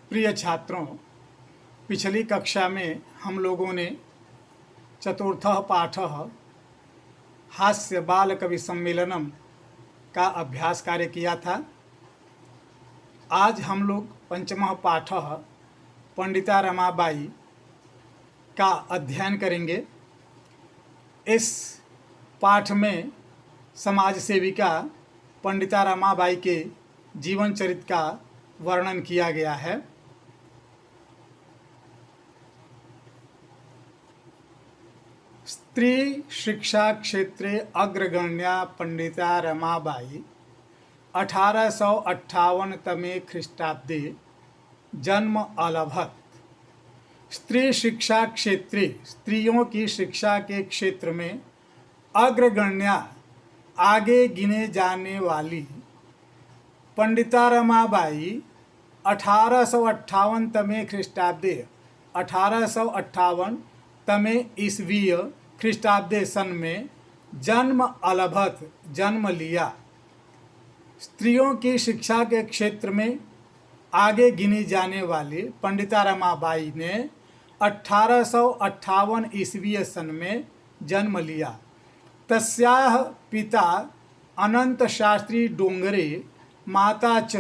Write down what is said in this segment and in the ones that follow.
प्रिय छात्रों, पिछली कक्षा में हम लोगों ने चतुर्थः पाठः हास्य बाल कवि सम्मेलनम का अभ्यास कार्य किया था। आज हम लोग पंचमः पाठः पंडिता रमाबाई का अध्ययन करेंगे। इस पाठ में समाज सेविका पंडिता रमाबाई के जीवन चरित्र का वर्णन किया गया है। स्त्री शिक्षा क्षेत्रे अग्रगण्या पंडिता रमाबाई 1858 तमे ख्रीष्टाब्दे जन्म अलभत। स्त्री शिक्षा क्षेत्रे, स्त्रियों की शिक्षा के क्षेत्र में अग्रगण्या, आगे गिने जाने वाली पंडिता रमाबाई 1858 तमे ख्रीष्टाब्दे 1858 तमे ईस्वीय ख्रीष्टाब्दे सन में जन्म अलभत, जन्म लिया। स्त्रियों की शिक्षा के क्षेत्र में आगे गिनी जाने वाली पंडिता रमाबाई ने 1858 ईस्वीय सन में जन्म लिया। तस्याः पिता अनंत शास्त्री डोंगरे, माता च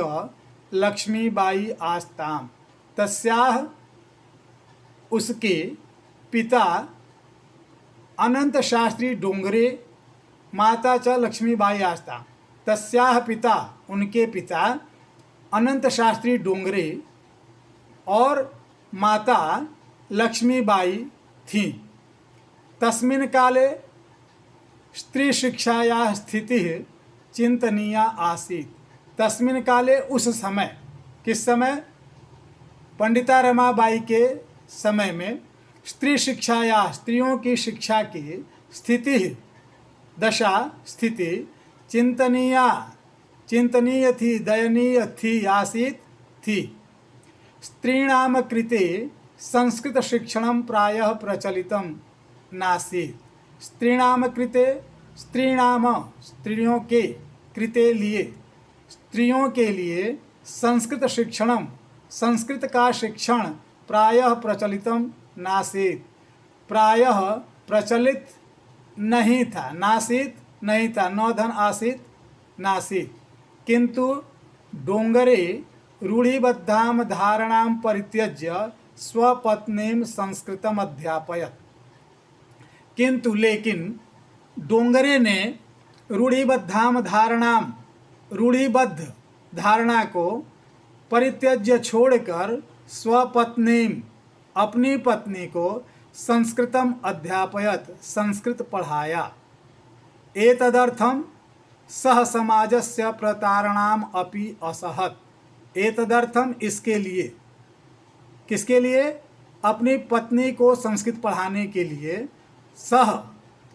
लक्ष्मीबाई आस्ताम। तस्याः, उसके पिता अनंत शास्त्री डोंगरे, माता च लक्ष्मीबाई आस्ताम। तस्याः पिता, उनके पिता अनंत शास्त्री डोंगरे और माता लक्ष्मीबाई थीं। तस्मिन् काले स्त्री शिक्षायाः स्थितिः चिंतनीया आसीत्। तस्मिन् काले, उस समय, किस समय? पंडिता रमाबाई के समय में स्त्री शिक्षाया, स्त्रियों की शिक्षा की स्थिति, दशा, स्थिति चिंतनीया, चिंतनीय थी, दयनीय थी, आसीत् थी। स्त्रीणाम कृते संस्कृत शिक्षणं प्रायः प्रचलितं नासीत्। स्त्रीणाम कृते, स्त्रीणाम, स्त्रियों के, कृते लिए, स्त्रियों के लिए संस्कृत शिक्षणम, संस्कृत का शिक्षण प्रायः प्रचलितम नासीत्, प्रायः प्रचलित नहीं था। नासीत् नहीं था, नौधन आसीत् नासीत्। किंतु डोंगरे रूढ़िबद्धाम धारणाम परित्यज्य स्वपत्नीम संस्कृतम अध्यापयत। किंतु लेकिन डोंगरे ने रूढ़िबद्धाम धारणाम, रूढ़िबद्ध धारणा को परित्यज्य छोड़कर स्वपत्नीम, अपनी पत्नी को संस्कृतम अध्यापयत, संस्कृत पढ़ाया। एतदर्थम सह समाजस्य प्रतारणाम अपि असहत। एतदर्थम, इसके लिए, किसके लिए? अपनी पत्नी को संस्कृत पढ़ाने के लिए सह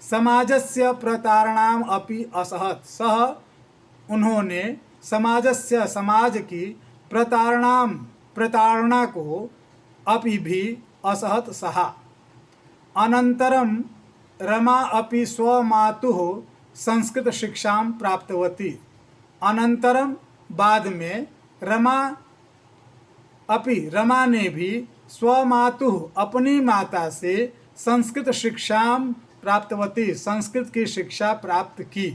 समाजस्य प्रतारणाम अपि असहत। सह, उन्होंने समाजस्य, समाज की प्रतारणाम, प्रताड़ना को अपि भी असहत सहा। अनंतरम रमा अपि स्वमातुः संस्कृत शिक्षां प्राप्तवती। अनंतरम, बाद में रमा अपि, रमा ने भी स्वमातुः, अपनी माता से संस्कृत शिक्षां प्राप्तवती, संस्कृत की शिक्षा प्राप्त की।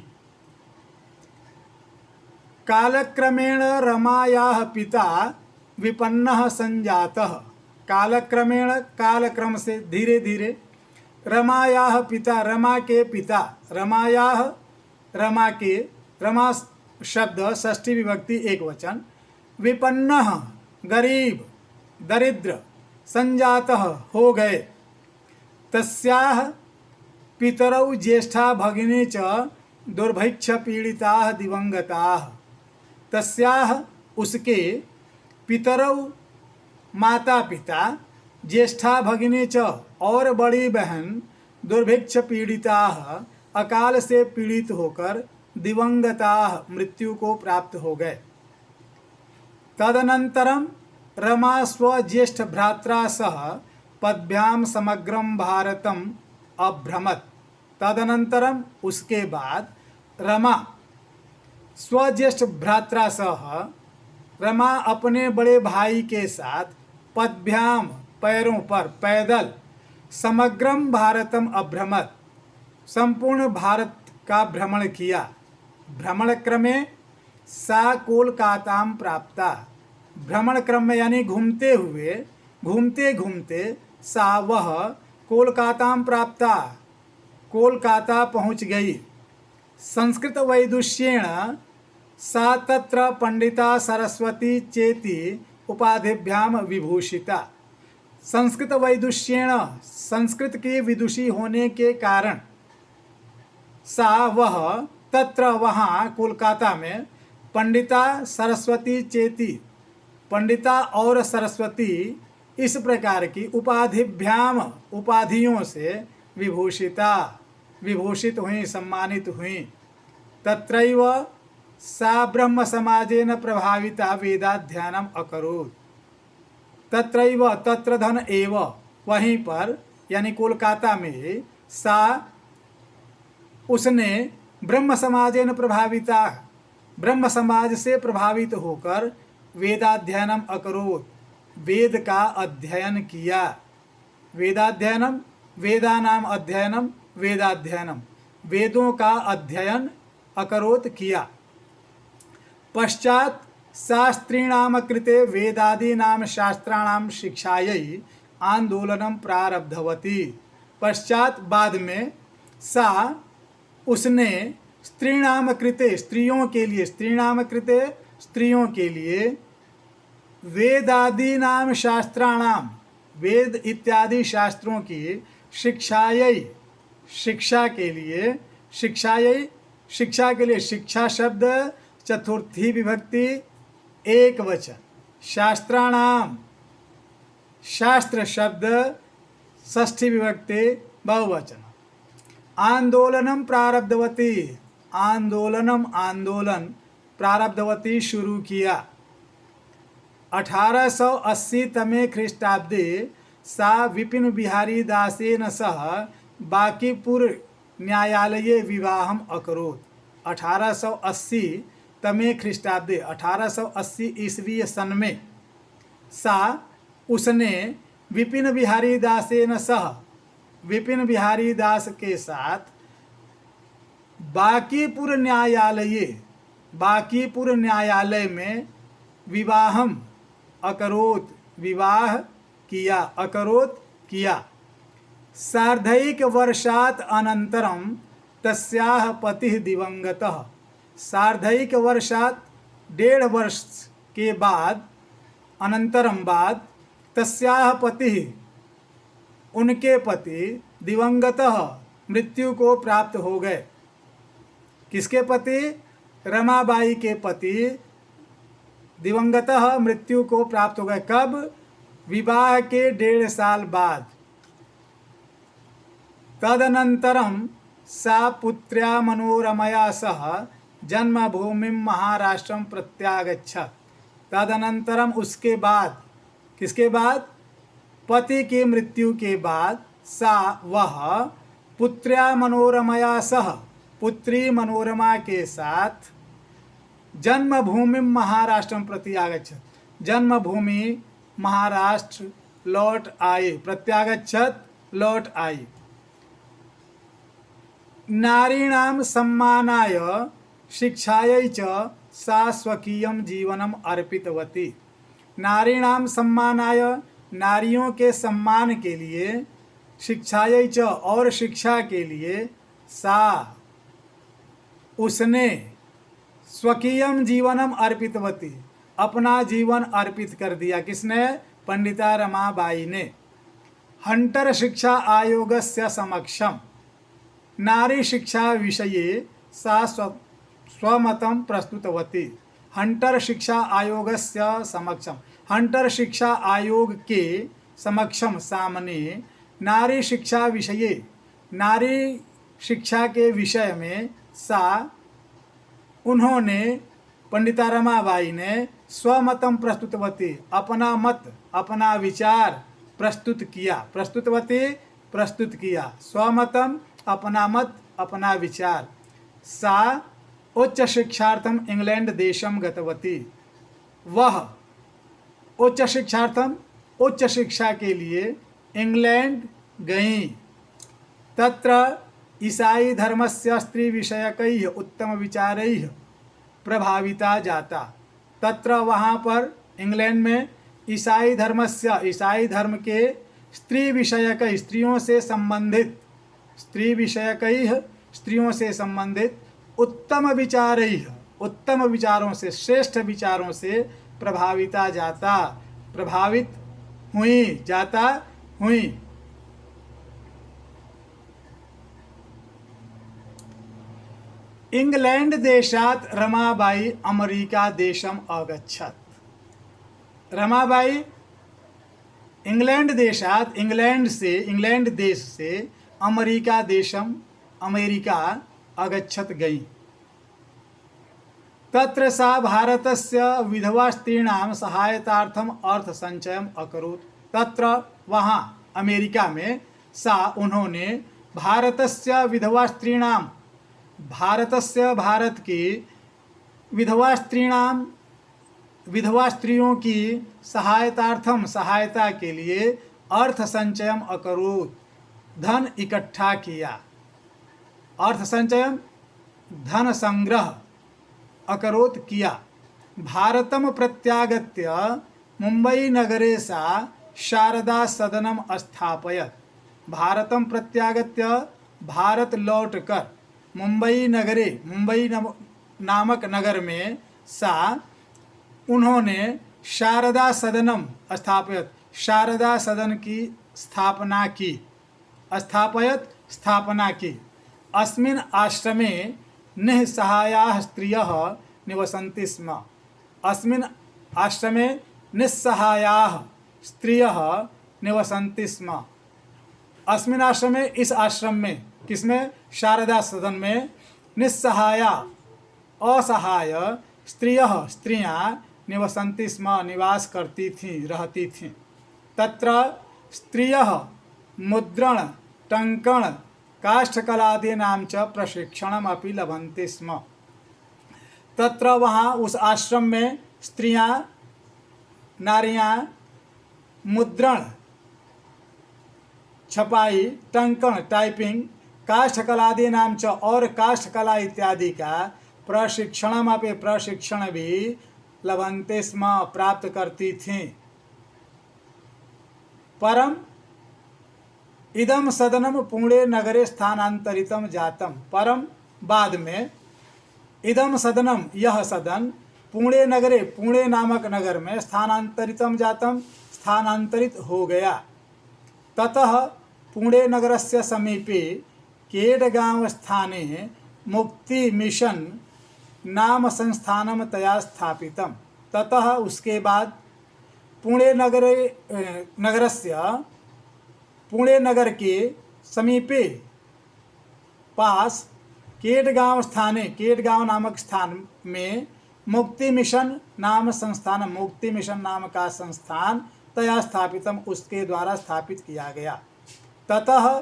कालक्रमेण रमायाः पिता विपन्नः संजातः। कालक्रमेण, कालक्रम से, धीरे धीरे, रमायाः पिता, रमा के पिता, रमायाः, रमा के, रमा शब्द षष्ठी विभक्ति एक वचन, विपन्नः, गरीब, दरिद्र, संजातः, हो गए। तस्याः पितरौ ज्येष्ठा भगिनी च दुर्भिक्ष पीड़िताः दिवंगताः। तस्याः, उसके, पितरौ, माता पिता, ज्येष्ठा भगिनी च, और बड़ी बहन, दुर्भिक्ष पीड़िताः, अकाल से पीड़ित होकर, दिवंगताः, मृत्यु को प्राप्त हो गए। तदनंतरम रमा स्वज्येष्ठ भ्रात्रा सह पद्भ्याम समग्रम भारतम अभ्रमत। तदनंतरम, उसके बाद रमा स्वज्येष्ठ भ्रात्रा सह रमा अपने बड़े भाई के साथ पदभ्याम पैरों पर पैदल समग्रम भारतम अभ्रमत संपूर्ण भारत का भ्रमण किया। भ्रमण क्रमे सा कोलकाताम प्राप्ता। भ्रमण क्रम में यानी घूमते हुए घूमते घूमते सा वह कोलकाताम प्राप्ता कोलकाता पहुंच गई। संस्कृत वैदुष्येण सा तत्र पंडिता सरस्वती चेति उपाधिभ्याम विभूषिता। संस्कृत वैदुष्येण संस्कृत की विदुषी होने के कारण सा वह तत्र वहाँ कोलकाता में पंडिता सरस्वती चेति पंडिता और सरस्वती इस प्रकार की उपाधिभ्याम उपाधियों से विभूषिता विभूषित हुई सम्मानित हुई। तत्रैव सा ब्रह्म समाजेन प्रभाविता वेदाध्ययनम अकरोत्। तत्रैव तत्र धन एव वहीं पर यानी कोलकाता में सा उसने ब्रह्म समाजेन प्रभाविता ब्रह्म समाज से प्रभावित होकर वेदाध्ययनम अकरोत् वेद का अध्ययन किया। वेदाध्ययनम वेदानाम अध्ययनम वेदाध्ययनम वेदों का अध्ययन अकरोत् किया। पश्चात शास्त्रीणाम कृते वेदादीनाम शास्त्राणाम शिक्षायै आंदोलनम प्रारब्धवती। पश्चात बाद में सा उसने स्त्रीणाम कृते स्त्रियों के लिए स्त्रीणाम कृते स्त्रियों के लिए वेदादीनाम शास्त्राणाम वेद इत्यादि शास्त्रों की शिक्षायै शिक्षा के लिए शिक्षायै शिक्षा के लिए शिक्षा शब्द चतुर्थी विभक्ति एक वचन शास्त्राणाम शास्त्र शब्द षष्ठी विभक्ति बहुवचन। आंदोलनम प्रारब्धवती आंदोलनम आंदोलन प्रारब्धवती शुरू किया। 1880 तमे ख्रीष्टाब्दे सा विपिन बिहारी दासेन सह बांकीपुर न्यायालये विवाहम अकरोत्। 1880 तमे ख्रीष्टाब्दे 1880 ईस्वी सन में सा उसने विपिन बिहारी दासेन सह विपिन बिहारी दास के साथ बांकीपुर न्यायालय में विवाहम अकरोत् विवाह किया अकरोत् किया। सार्धैक वर्षात् अनन्तरं तस्याः पतिः दिवंगतः। सार्धैक वर्षात् 1.5 वर्ष के बाद अनंतरम बाद तस्याः पतिः उनके पति दिवंगतः मृत्यु को प्राप्त हो गए। किसके पति? रमाबाई के पति दिवंगतः मृत्यु को प्राप्त हो गए। कब? विवाह के 1.5 साल बाद। तदनंतरम सा पुत्र्या मनोरमया सह जन्मभूमि महाराष्ट्रम प्रत्यागच्छत्। तदनंतरम उसके बाद किसके बाद? पति की मृत्यु के बाद सा वह पुत्र्या मनोरमया सह पुत्री मनोरमा के साथ जन्मभूमि महाराष्ट्रम प्रत्यागच्छत् जन्मभूमि महाराष्ट्र लौट आई। प्रत्यागच्छत् लौट आई। नारीणां सम्मानाय शिक्षायै च सा स्वकीयं जीवनम अर्पितवती। नारीणां सम्मानाय नारियों के सम्मान के लिए शिक्षायै च और शिक्षा के लिए सा उसने स्वकीयम जीवनम अर्पितवती अपना जीवन अर्पित कर दिया। किसने? पंडिता रमाबाई ने। हंटर शिक्षा आयोगस्य समक्षम नारी शिक्षा विषये सा स्वमतं प्रस्तुतवती। हंटर शिक्षा आयोगस्य समक्षम हंटर शिक्षा आयोग के समक्षम सामने नारी शिक्षा विषये नारी शिक्षा के विषय में सा उन्होंने पंडिता रमाबाई ने स्वमतम प्रस्तुतवती अपना मत अपना विचार प्रस्तुत किया। प्रस्तुतवती प्रस्तुत किया। स्वमतम अपना मत अपना विचार। सा उच्च शिक्षार्थम इंग्लैंड देशम गतवती। वह उच्च शिक्षार्थम उच्च शिक्षा के लिए इंग्लैंड गईं। तत्र ईसाई धर्मस्य स्त्री विषयकैः उत्तम विचारैः प्रभाविता जाता। तत्र वहाँ पर इंग्लैंड में ईसाई धर्म के स्त्री विषयक स्त्रियों से संबंधित उत्तम विचारों से श्रेष्ठ विचारों से प्रभावित हुई। इंग्लैंड देशात रमाबाई अमेरिका देशम अगच्छत। रमाबाई इंग्लैंड देश से अमेरिका अगच्छत गई। तत्र सा भारतस्य विधवा स्त्रीणां सहायतार्थम अर्थ संचयम अकरोत्। तत्र वहाँ अमेरिका में उन्होंने भारत की विधवा स्त्रियों की सहायता के लिए अर्थ संचयम अकरोत्, धन इकट्ठा किया। अर्थ संचयम धन संग्रह अकरोत् किया। भारतम प्रत्यागत्य मुंबई नगरे सा शारदा सदनम स्थापयत। भारतम प्रत्यागत्य भारत लौटकर मुंबई नामक नगर में उन्होंने शारदा सदनम स्थापयत, शारदा सदन की स्थापना की। अस्मिन् आश्रमे निस्सहायाः स्त्रियः निवसन्ति स्म। अस्मिन् आश्रमे निस्सहायाः स्त्रियः निवसन्ति स्म। अस्मिन् आश्रमे, इस आश्रम में, किसमें? शारदा सदन में। निस्सहाया असहाय स्त्रियां निवसन्ति स्म, निवास करती थीं, रहती थीं। तत्र स्त्रियः मुद्रण टंकण काष्ठकलादीनां च प्रशिक्षणम अपि लभन्ते स्म। तत्र वहाँ उस आश्रम में नारियां मुद्रण, छपाई, टंकण, टाइपिंग, काष्ठकलादीनां च और काष्ठकला इत्यादि का प्रशिक्षण भी लभन्ते स्म, प्राप्त करती थीं। परम इदम सदनम पुणे नगरे स्थानांतरितम जातम। परम बाद में इदम सदनम, यह सदन, पुणे नगरे, पुणे नामक नगर में, स्थानांतरित हो गया। ततः पुणे नगरस्य समीपे केडगांव स्थाने मुक्ति मिशन नाम संस्थानम तया स्थापितम। ततः उसके बाद पुणे नगर के समीपे पास केडगांव नामक स्थान में मुक्ति मिशन नाम का संस्थान तया स्थापितम, उसके द्वारा स्थापित किया गया। ततः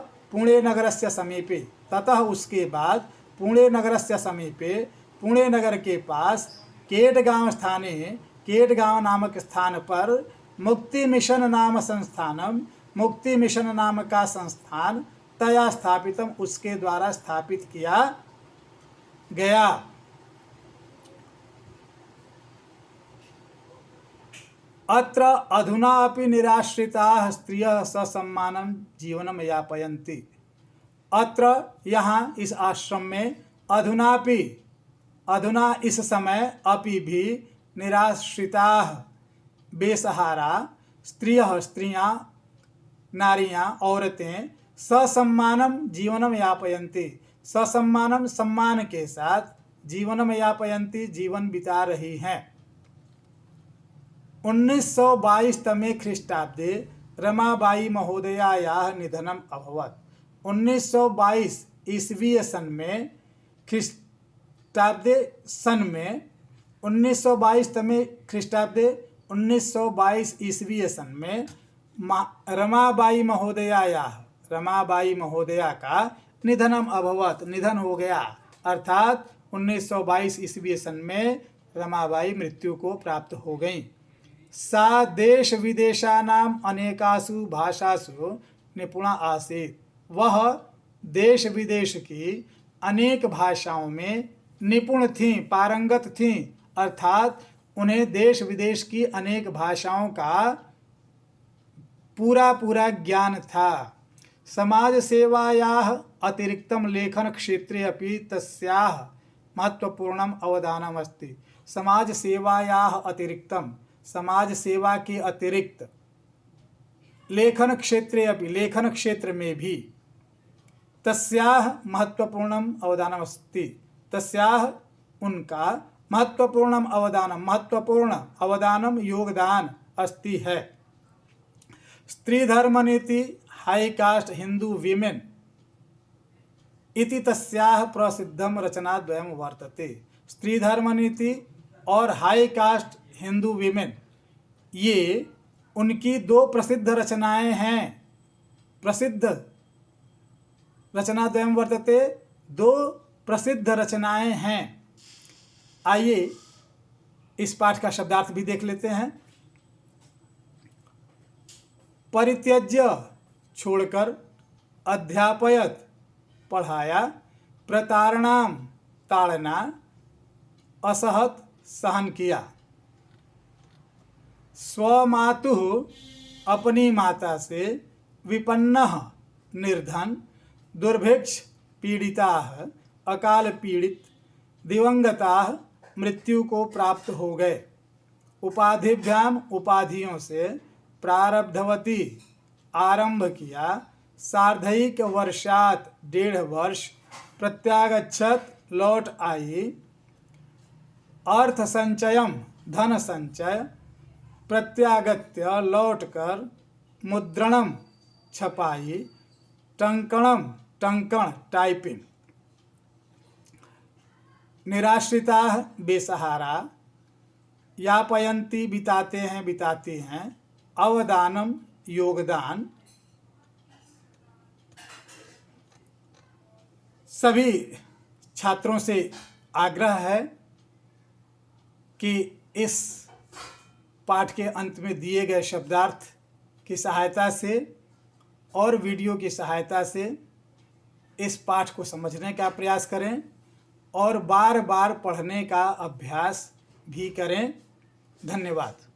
उसके बाद पुणे नगरस्य समीपे, पुणे नगर के पास केडगांव नामक स्थान पर मुक्ति मिशन नाम का संस्थान तया स्थापितम, उसके द्वारा स्थापित किया गया। अत्र अधुना अपि निराश्रिताः स्त्रियः ससम्मानं जीवनं यापयन्ति। अत्र, यहाँ इस आश्रम में, अधुना इस समय, अपि भी, निराश्रिताः बेसहारा, स्त्रियां, नारियां, औरतें, ससम्मानम जीवनम यापयन्ति, ससम्मानम सम्मान के साथ, जीवनम यापयन्ति जीवन बिता रही हैं। 1922 तमे ख्रीष्टाब्दे रमाबाई महोदयायाः निधनम अभवत्। 1922 ईस्वी सन में, ख्रीष्टाब्दे सन में, 1922 तमे ख्रीष्टाब्दे 1922 ईस्वी सन में रमाबाई महोदया का निधनम अभवत, निधन हो गया। अर्थात 1922 ईस्वी सन में रमाबाई मृत्यु को प्राप्त हो गईं। सा देश विदेशानाम अनेकासु भाषासु निपुणा आसीत्। वह देश विदेश की अनेक भाषाओं में निपुण थीं, पारंगत थीं, अर्थात उन्हें देश विदेश की अनेक भाषाओं का पूरा ज्ञान था। समाज सेवायाः अतिरिक्तं लेखन क्षेत्रे अपि तस्याः महत्वपूर्णम अवदानम अस्ति। समाज सेवायाः अतिरिक्तम, समाज सेवा के अतिरिक्त लेखन क्षेत्रे अपि, लेखन क्षेत्र में भी तस्याः महत्वपूर्णम अवदानम अस्ति, तस्याः उनका महत्वपूर्णम अवदानम, महत्वपूर्ण अवदानम योगदान अस्ति है। स्त्री धर्म नीति हाई कास्ट हिंदू वीमेन इति तस्याः प्रसिद्धम रचनाद्वयम् वर्तते। स्त्री धर्म नीति और हाई कास्ट हिंदू वीमेन, ये उनकी दो प्रसिद्ध रचनाएं हैं। प्रसिद्ध रचनाद्वयम् वर्तते, दो प्रसिद्ध रचनाएं हैं। आइए इस पाठ का शब्दार्थ भी देख लेते हैं। परित्यज्य छोड़कर, अध्यापयत पढ़ाया, प्रतारणाम ताड़ना, असहत सहन किया। स्वमातुः अपनी माता से, विपन्नः निर्धन, दुर्भिक्ष पीड़िताः अकाल पीड़ित, दिवंगताः मृत्यु को प्राप्त हो गए। उपाधिभ्याम उपाधियों से, प्रारब्धवती आरंभ किया, सार्धैक वर्षात 1.5 वर्ष, प्रत्यागच्छत लौट आई, अर्थ संचयम धन संचय, प्रत्यागत्य लौटकर, मुद्रणम छपाई, टंकणम टंकण टाइपिंग, निराश्रिता बेसहारा, यापयंती बिताते हैं बिताती हैं, अवदानम योगदान। सभी छात्रों से आग्रह है कि इस पाठ के अंत में दिए गए शब्दार्थ की सहायता से और वीडियो की सहायता से इस पाठ को समझने का प्रयास करें और बार बार पढ़ने का अभ्यास भी करें। धन्यवाद।